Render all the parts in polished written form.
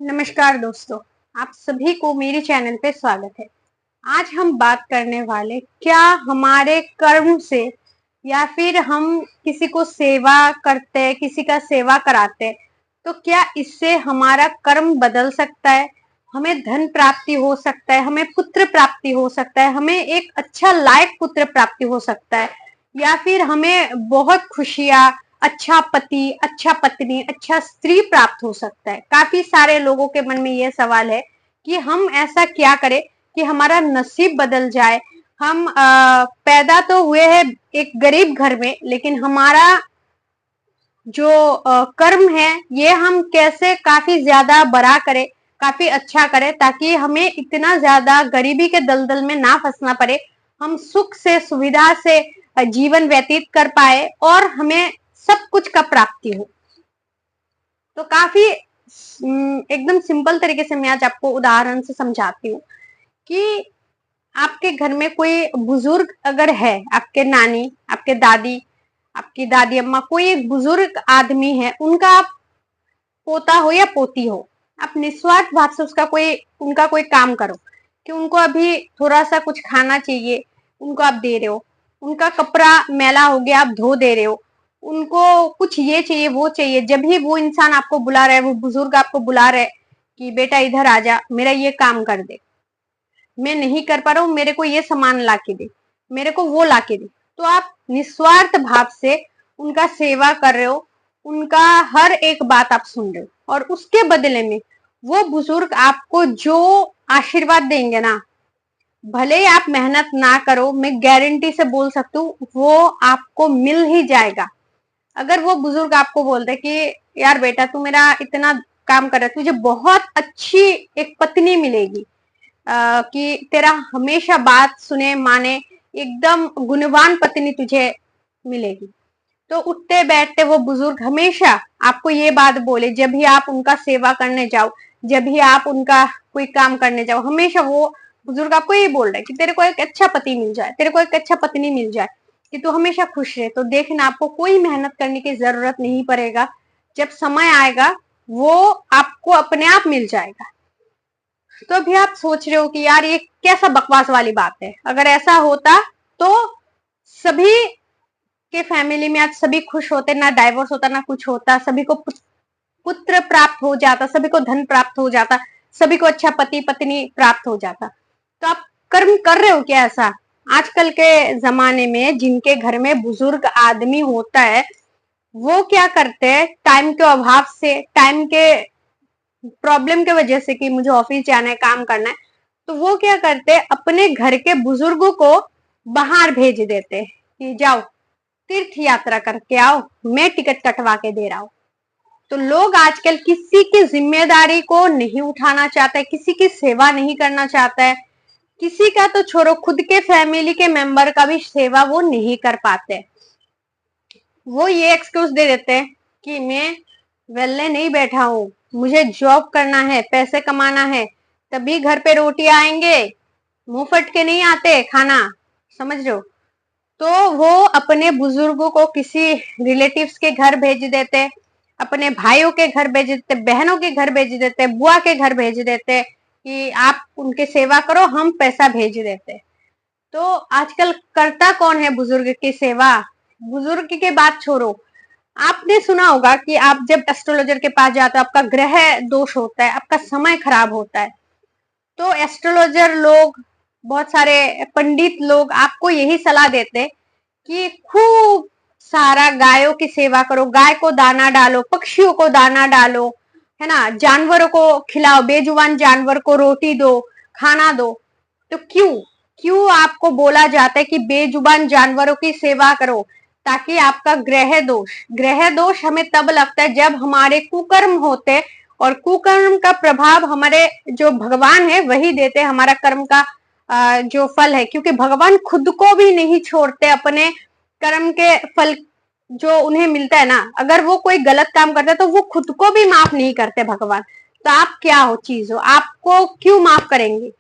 नमस्कार दोस्तों, आप सभी को मेरे चैनल पे स्वागत है। आज हम बात करने वाले क्या हमारे कर्म से या फिर हम किसी को सेवा करते, किसी का सेवा कराते, तो क्या इससे हमारा कर्म बदल सकता है, हमें धन प्राप्ति हो सकता है, हमें पुत्र प्राप्ति हो सकता है, हमें एक अच्छा लायक पुत्र प्राप्ति हो सकता है, या फिर हमें बहुत खुशियां, अच्छा पति, अच्छा पत्नी, अच्छा स्त्री प्राप्त हो सकता है। काफी सारे लोगों के मन में यह सवाल है कि हम ऐसा क्या करें कि हमारा नसीब बदल जाए। हम पैदा तो हुए हैं एक गरीब घर में, लेकिन हमारा जो कर्म है ये हम कैसे काफी ज्यादा बड़ा करें, काफी अच्छा करें, ताकि हमें इतना ज्यादा गरीबी के दलदल में ना फंसना पड़े, हम सुख से सुविधा से जीवन व्यतीत कर पाए और हमें सब कुछ का प्राप्ति हो। तो काफी एकदम सिंपल तरीके से मैं आज आपको उदाहरण से समझाती हूँ कि आपके घर में कोई बुजुर्ग अगर है, आपके नानी, आपके दादी, आपकी दादी अम्मा, कोई एक बुजुर्ग आदमी है, उनका आप पोता हो या पोती हो, आप निस्वार्थ भाव से उनका कोई काम करो कि उनको अभी थोड़ा सा कुछ खाना चाहिए, उनको आप दे रहे हो। उनका कपड़ा मैला हो गया, आप धो दे रहे हो। उनको कुछ ये चाहिए, वो चाहिए, जब भी वो इंसान आपको बुला रहा है, वो बुजुर्ग आपको बुला रहे कि बेटा इधर आ जा, मेरा ये काम कर दे, मैं नहीं कर पा रहा हूँ, मेरे को ये सामान ला के दे, मेरे को वो ला के दे, तो आप निस्वार्थ भाव से उनका सेवा कर रहे हो, उनका हर एक बात आप सुन रहे हो, और उसके बदले में वो बुजुर्ग आपको जो आशीर्वाद देंगे ना, भले ही आप मेहनत ना करो, मैं गारंटी से बोल सकती हूँ वो आपको मिल ही जाएगा। अगर वो बुजुर्ग आपको बोलते कि यार बेटा तू मेरा इतना काम कर रहा है, तुझे बहुत अच्छी एक पत्नी मिलेगी, कि तेरा हमेशा बात सुने माने, एकदम गुणवान पत्नी तुझे मिलेगी, तो उठते बैठते वो बुजुर्ग हमेशा आपको ये बात बोले, जब भी आप उनका सेवा करने जाओ, जब भी आप उनका कोई काम करने जाओ, हमेशा वो बुजुर्ग आपको ये बोल रहे कि तेरे को एक अच्छा पति मिल जाए, तेरे को एक अच्छा पत्नी मिल जाए, कि तू हमेशा खुश रहे। तो देखना, आपको कोई मेहनत करने की जरूरत नहीं पड़ेगा, जब समय आएगा वो आपको अपने आप मिल जाएगा। तो अभी आप सोच रहे हो कि यार ये कैसा बकवास वाली बात है, अगर ऐसा होता तो सभी के फैमिली में आज सभी खुश होते, ना डाइवोर्स होता, ना कुछ होता, सभी को पुत्र प्राप्त हो जाता, सभी को धन प्राप्त हो जाता, सभी को अच्छा पति पत्नी प्राप्त हो जाता। तो आप कर्म कर रहे हो क्या ऐसा? आजकल के जमाने में जिनके घर में बुजुर्ग आदमी होता है, वो क्या करते हैं, टाइम के अभाव से, टाइम के प्रॉब्लम के वजह से कि मुझे ऑफिस जाना है, काम करना है, तो वो क्या करते हैं, अपने घर के बुजुर्गों को बाहर भेज देते कि जाओ तीर्थ यात्रा करके आओ, मैं टिकट कटवा के दे रहा हूं। तो लोग आजकल किसी की जिम्मेदारी को नहीं उठाना चाहते, किसी की सेवा नहीं करना चाहता है, किसी का तो छोड़ो, खुद के फैमिली के मेंबर का भी सेवा वो नहीं कर पाते। वो ये एक्सक्यूज दे देते हैं कि मैं वेलने नहीं बैठा हूं, मुझे जॉब करना है, पैसे कमाना है, तभी घर पे रोटी आएंगे, मुंह फट के नहीं आते खाना, समझ रहे हो? तो वो अपने बुजुर्गों को किसी रिलेटिव्स के घर भेज देते, अपने भाइयों के घर भेज देते, बहनों के घर भेज देते, बुआ के घर भेज देते कि आप उनके सेवा करो, हम पैसा भेज देते। तो आजकल करता कौन है बुजुर्ग की सेवा? बुजुर्ग की बात छोड़ो, आपने सुना होगा कि आप जब एस्ट्रोलॉजर के पास जाते हो, आपका ग्रह दोष होता है, आपका समय खराब होता है, तो एस्ट्रोलॉजर लोग, बहुत सारे पंडित लोग आपको यही सलाह देते कि खूब सारा गायों की सेवा करो, गाय को दाना डालो, पक्षियों को दाना डालो, है ना, जानवरों को खिलाओ, बेजुबान जानवर को रोटी दो, खाना दो। तो क्यों क्यों आपको बोला जाता है कि बेजुबान जानवरों की सेवा करो? ताकि आपका ग्रह दोष हमें तब लगता है जब हमारे कुकर्म होते, और कुकर्म का प्रभाव हमारे जो भगवान है वही देते, हमारा कर्म का जो फल है, क्योंकि भगवान खुद को भी नहीं छोड़ते अपने कर्म के फल जो उन्हें मिलता है ना। अगर वो कोई गलत काम करते तो वो खुद को भी माफ नहीं करते भगवान। तो आप क्या हो, चीज हो, आपको क्यों माफ करेंगे?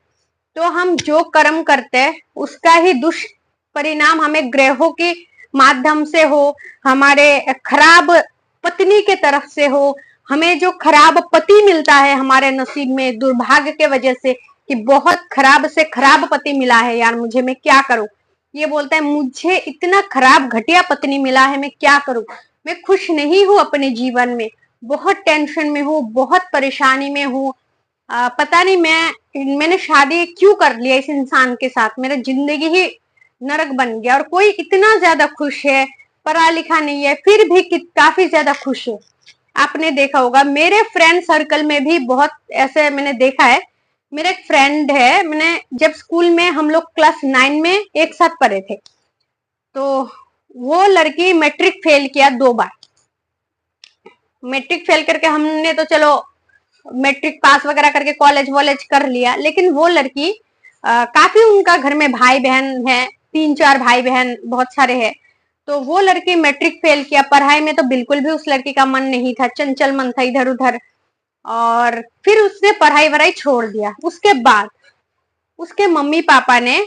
तो हम जो कर्म करते हैं उसका ही दुष्परिणाम हमें ग्रहों के माध्यम से हो, हमारे खराब पत्नी के तरफ से हो, हमें जो खराब पति मिलता है हमारे नसीब में दुर्भाग्य के वजह से, कि बहुत खराब से खराब पति मिला है यार, मुझे, मैं क्या करूं। ये बोलता है मुझे इतना खराब घटिया पत्नी मिला है, मैं क्या करूं, मैं खुश नहीं हूं अपने जीवन में, बहुत टेंशन में हूँ, बहुत परेशानी में हूँ। पता नहीं मैंने शादी क्यों कर लिया इस इंसान के साथ, मेरा जिंदगी ही नरक बन गया। और कोई इतना ज्यादा खुश है, पढ़ा लिखा नहीं है, फिर भी काफी ज्यादा खुश है। आपने देखा होगा मेरे फ्रेंड सर्कल में भी बहुत ऐसे मैंने देखा है। मेरा एक फ्रेंड है, मैंने जब स्कूल में हम लोग क्लास 9 में एक साथ पढ़े थे, तो वो लड़की मैट्रिक फेल किया 2 बार। मैट्रिक फेल करके हमने तो चलो मैट्रिक पास वगैरह करके कॉलेज वॉलेज कर लिया, लेकिन वो लड़की काफी, उनका घर में भाई बहन है, 3-4 भाई बहन बहुत सारे हैं। तो वो लड़की मैट्रिक फेल किया, पढ़ाई में तो बिल्कुल भी उस लड़की का मन नहीं था, चंचल मन था इधर उधर। और फिर उसने पढ़ाई वढ़ाई छोड़ दिया। उसके बाद उसके मम्मी पापा ने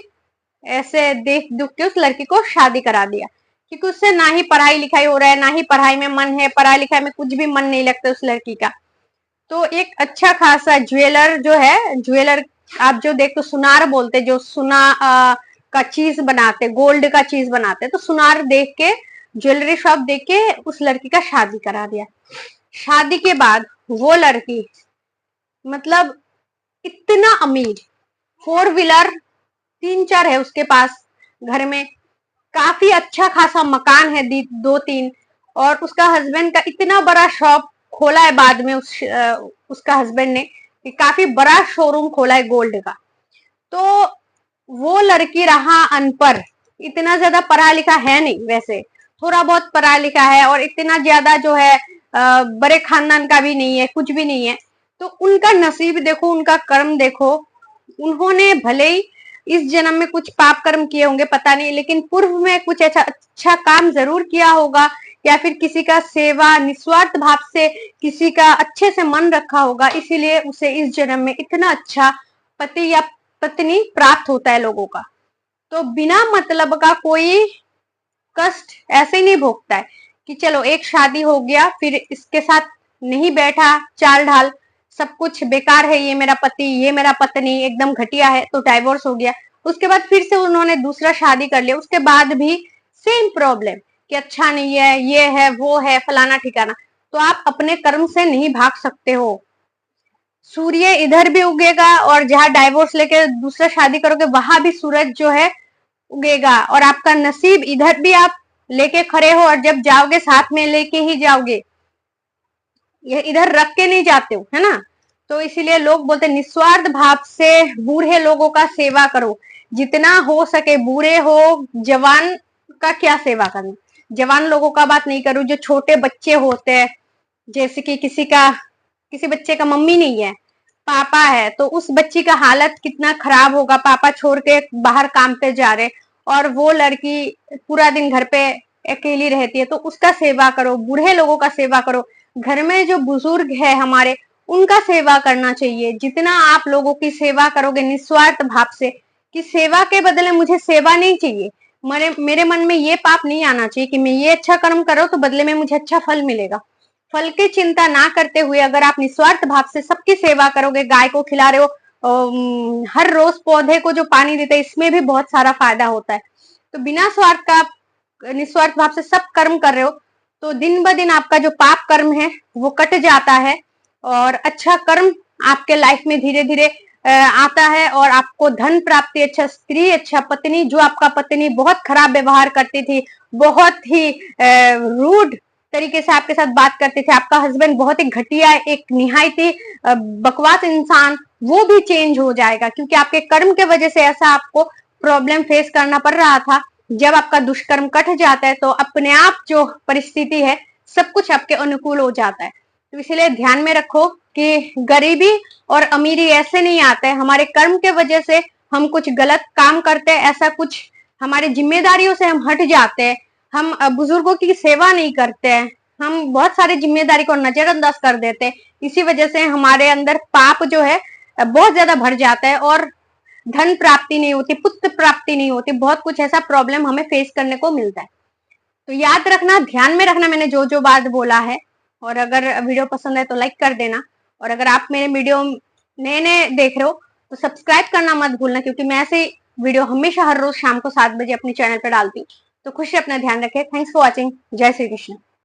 ऐसे देख दुख के उस लड़की को शादी करा दिया, क्योंकि उससे ना ही पढ़ाई लिखाई हो रहा है, ना ही पढ़ाई में मन है, पढ़ाई लिखाई में कुछ भी मन नहीं लगता उस लड़की का। तो एक अच्छा खासा ज्वेलर जो है, ज्वेलर आप जो देखते सुनार बोलते, जो का चीज बनाते, गोल्ड का चीज बनाते, तो सुनार देख के, ज्वेलरी शॉप देख के उस लड़की का शादी करा दिया। शादी के बाद वो लड़की मतलब इतना अमीर, 4 व्हीलर 3-4 है उसके पास घर में, काफी अच्छा खासा मकान है 2-3, और उसका हस्बैंड का इतना बड़ा शॉप खोला है बाद में उसका हस्बैंड ने, कि काफी बड़ा शोरूम खोला है गोल्ड का। तो वो लड़की रहा अनपढ़, इतना ज्यादा पढ़ा लिखा है नहीं, वैसे थोड़ा बहुत पढ़ा लिखा है, और इतना ज्यादा जो है बड़े खानदान का भी नहीं है, कुछ भी नहीं है। तो उनका नसीब देखो, उनका कर्म देखो, उन्होंने भले ही इस जन्म में कुछ पाप कर्म किए होंगे पता नहीं, लेकिन पूर्व में कुछ अच्छा काम जरूर किया होगा, या फिर किसी का सेवा निस्वार्थ भाव से किसी का अच्छे से मन रखा होगा, इसीलिए उसे इस जन्म में इतना अच्छा पति या पत्नी प्राप्त होता है लोगों का। तो बिना मतलब का कोई कष्ट ऐसे ही नहीं भोगता है कि चलो एक शादी हो गया, फिर इसके साथ नहीं बैठा, चाल ढाल सब कुछ बेकार है, ये मेरा पति, ये मेरा पत्नी एकदम घटिया है, तो डाइवोर्स हो गया। उसके बाद फिर से उन्होंने दूसरा शादी कर लिया, उसके बाद भी सेम प्रॉब्लम कि अच्छा नहीं है, ये है, वो है, फलाना ठिकाना। तो आप अपने कर्म से नहीं भाग सकते हो। सूर्य इधर भी उगेगा, और जहां डाइवोर्स लेके दूसरा शादी करोगे वहां भी सूरज जो है उगेगा, और आपका नसीब इधर भी आप लेके खड़े हो, और जब जाओगे साथ में लेके ही जाओगे, ये इधर रख के नहीं जाते हो, है ना। तो इसीलिए लोग बोलते निस्वार्थ भाव से बूढ़े लोगों का सेवा करो, जितना हो सके। बूढ़े हो, जवान का क्या सेवा करना, जवान लोगों का बात नहीं करूं, जो छोटे बच्चे होते हैं, जैसे कि किसी बच्चे का मम्मी नहीं है, पापा है, तो उस बच्ची का हालत कितना खराब होगा, पापा छोड़ के बाहर काम पे जा रहे, और वो लड़की पूरा दिन घर पे अकेली रहती है, तो उसका सेवा करो, बूढ़े लोगों का सेवा करो। घर में जो बुजुर्ग है हमारे, उनका सेवा करना चाहिए। जितना आप लोगों की सेवा करोगे निस्वार्थ भाव से, कि सेवा के बदले मुझे सेवा नहीं चाहिए, मेरे मन में ये पाप नहीं आना चाहिए कि मैं ये अच्छा कर्म करो तो बदले में मुझे अच्छा फल मिलेगा। फल की चिंता ना करते हुए अगर आप निस्वार्थ भाव से सबकी सेवा करोगे, गाय को खिला रहे हो, हर रोज पौधे को जो पानी देते हैं, इसमें भी बहुत सारा फायदा होता है। तो बिना स्वार्थ का निस्वार्थ भाव से सब कर्म कर रहे हो, तो दिन ब दिन आपका जो पाप कर्म है वो कट जाता है, और अच्छा कर्म आपके लाइफ में धीरे धीरे आता है, और आपको धन प्राप्ति, अच्छा स्त्री, अच्छा पत्नी। जो आपका पत्नी बहुत खराब व्यवहार करती थी, बहुत ही रूड तरीके से आपके साथ बात करते थे, आपका हस्बैंड बहुत ही घटिया, एक निहायती बकवास इंसान, वो भी चेंज हो जाएगा, क्योंकि आपके कर्म के वजह से ऐसा आपको प्रॉब्लम फेस करना पड़ रहा था। जब आपका दुष्कर्म कट जाता है तो अपने आप जो परिस्थिति है सब कुछ आपके अनुकूल हो जाता है। तो इसलिए ध्यान में रखो कि गरीबी और अमीरी ऐसे नहीं आता है, हमारे कर्म के वजह से हम कुछ गलत काम करते हैं, ऐसा कुछ हमारी जिम्मेदारियों से हम हट जाते हैं, हम बुजुर्गों की सेवा नहीं करते हैं, हम बहुत सारी जिम्मेदारी को नजरअंदाज कर देते हैं। इसी वजह से हमारे अंदर पाप जो है बहुत ज्यादा भर जाता है, और धन प्राप्ति नहीं होती, पुत्र प्राप्ति नहीं होती, बहुत कुछ ऐसा प्रॉब्लम हमें फेस करने को मिलता है। तो याद रखना, ध्यान में रखना मैंने जो जो बात बोला है। और अगर वीडियो पसंद है तो लाइक कर देना। और अगर आप मेरे वीडियो नए नए देख रहे हो तो सब्सक्राइब करना मत भूलना, क्योंकि मैं ऐसे वीडियो हमेशा हर रोज शाम को 7 बजे अपने चैनल पर डालती हूँ। तो खुश से अपना ध्यान रखें। Thanks for watching. जय श्री कृष्ण।